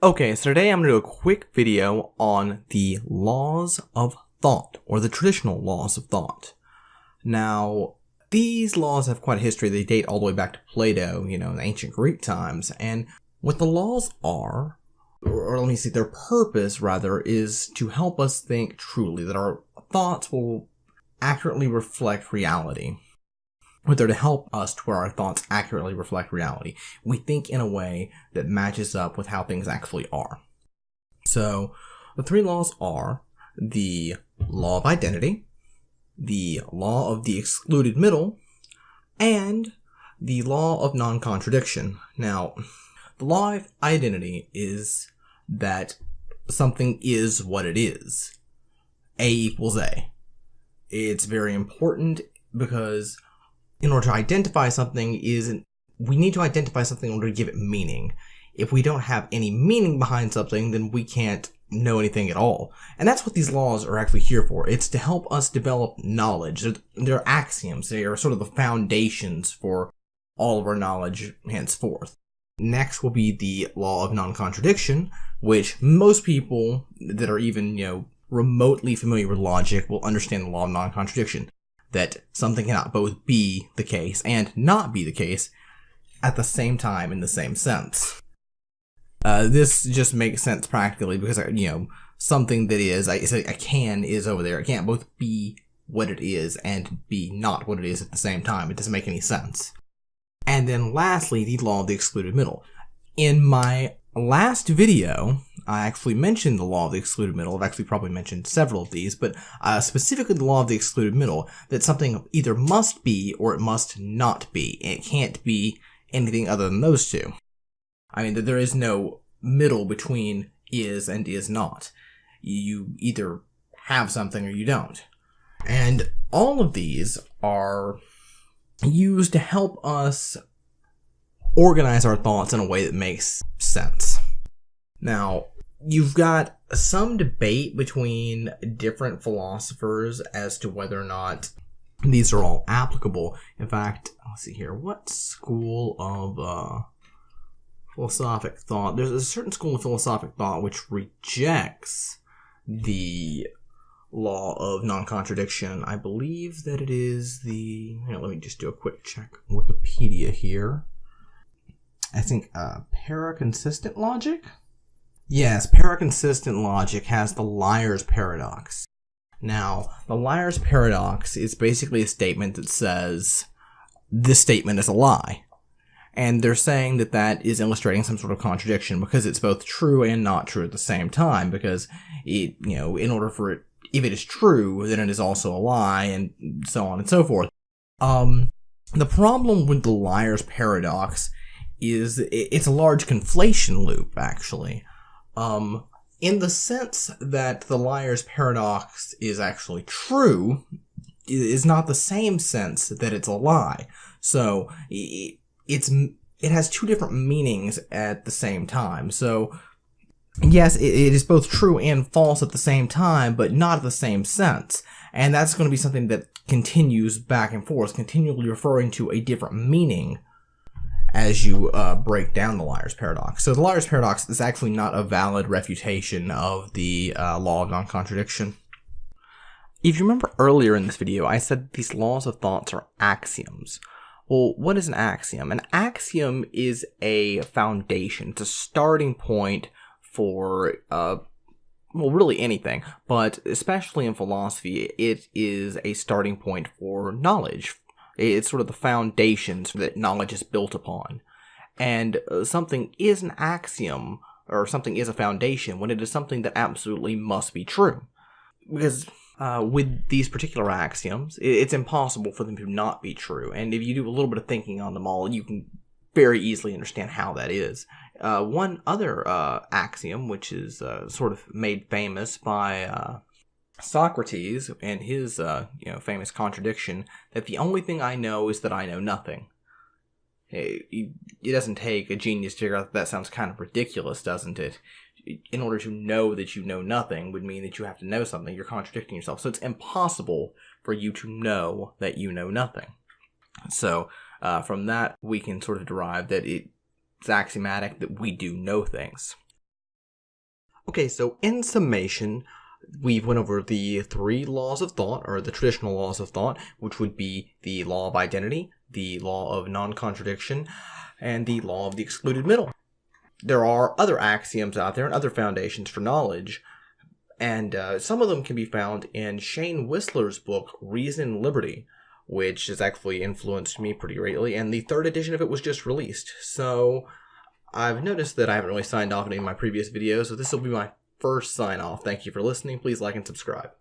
Okay, so today I'm going to do a quick video on the laws of thought, or the traditional laws of thought. Now, these laws have quite a history. They date all the way back to Plato, in ancient Greek times. And what the laws are, or let me see, their purpose, rather, is to help us think truly, that our thoughts will accurately reflect reality. But they're to help us to where our thoughts accurately reflect reality. We think in a way that matches up with how things actually are. So, the three laws are the law of identity, the law of the excluded middle, and the law of non-contradiction. Now, the law of identity is that something is what it is. A equals A. It's very important because in order to identify something we need to identify something in order to give it meaning. If we don't have any meaning behind something, then we can't know anything at all. And that's what these laws are actually here for. It's to help us develop knowledge. They're axioms. They are sort of the foundations for all of our knowledge henceforth. Next will be the law of non-contradiction, which most people that are even, remotely familiar with logic will understand the law of non-contradiction. That something cannot both be the case and not be the case at the same time in the same sense. This just makes sense practically because, something that is, a can is over there. It can't both be what it is and be not what it is at the same time. It doesn't make any sense. And then lastly, the law of the excluded middle. In my last video, I actually mentioned the law of the excluded middle. I've actually probably mentioned several of these, but specifically the law of the excluded middle, that something either must be or it must not be. It can't be anything other than those two. I mean, there is no middle between is and is not. You either have something or you don't. And all of these are used to help us organize our thoughts in a way that makes sense. Now, you've got some debate between different philosophers as to whether or not these are all applicable. In fact, let's see here. What school of philosophic thought? There's a certain school of philosophic thought which rejects the law of non-contradiction. I believe that it is let me just do a quick check on Wikipedia here. I think paraconsistent logic? Yes, paraconsistent logic has the liar's paradox. Now, the liar's paradox is basically a statement that says, this statement is a lie. And they're saying that that is illustrating some sort of contradiction because it's both true and not true at the same time, because it, in order for it, if it is true, then it is also a lie, and so on and so forth. The problem with the liar's paradox is it's a large conflation loop, actually. In the sense that the liar's paradox is actually true, is not the same sense that it's a lie. So, it has two different meanings at the same time. So, yes, it is both true and false at the same time, but not at the same sense. And that's going to be something that continues back and forth, continually referring to a different meaning as you break down the liar's paradox. So the liar's paradox is actually not a valid refutation of the law of non-contradiction. If you remember earlier in this video, I said these laws of thoughts are axioms. Well, what is an axiom? An axiom is a foundation. It's a starting point for, really anything, but especially in philosophy, it is a starting point for knowledge. It's sort of the foundations that knowledge is built upon. And something is an axiom, or something is a foundation, when it is something that absolutely must be true. Because with these particular axioms, it's impossible for them to not be true. And if you do a little bit of thinking on them all, you can very easily understand how that is. One other axiom, which is sort of made famous by Socrates and his famous contradiction, that the only thing I know is that I know nothing. It doesn't take a genius to figure out that sounds kind of ridiculous, doesn't it? In order to know that you know nothing would mean that you have to know something. You're contradicting yourself. So it's impossible for you to know that you know nothing. So from that, we can sort of derive that it's axiomatic that we do know things. Okay, so in summation, we've went over the 3 laws of thought, or the traditional laws of thought, which would be the law of identity, the law of non-contradiction, and the law of the excluded middle. There are other axioms out there and other foundations for knowledge, and some of them can be found in Shane Whistler's book, Reason and Liberty, which has actually influenced me pretty greatly, and the 3rd edition of it was just released. So I've noticed that I haven't really signed off in any of my previous videos, so this will be my first sign off. Thank you for listening. Please like and subscribe.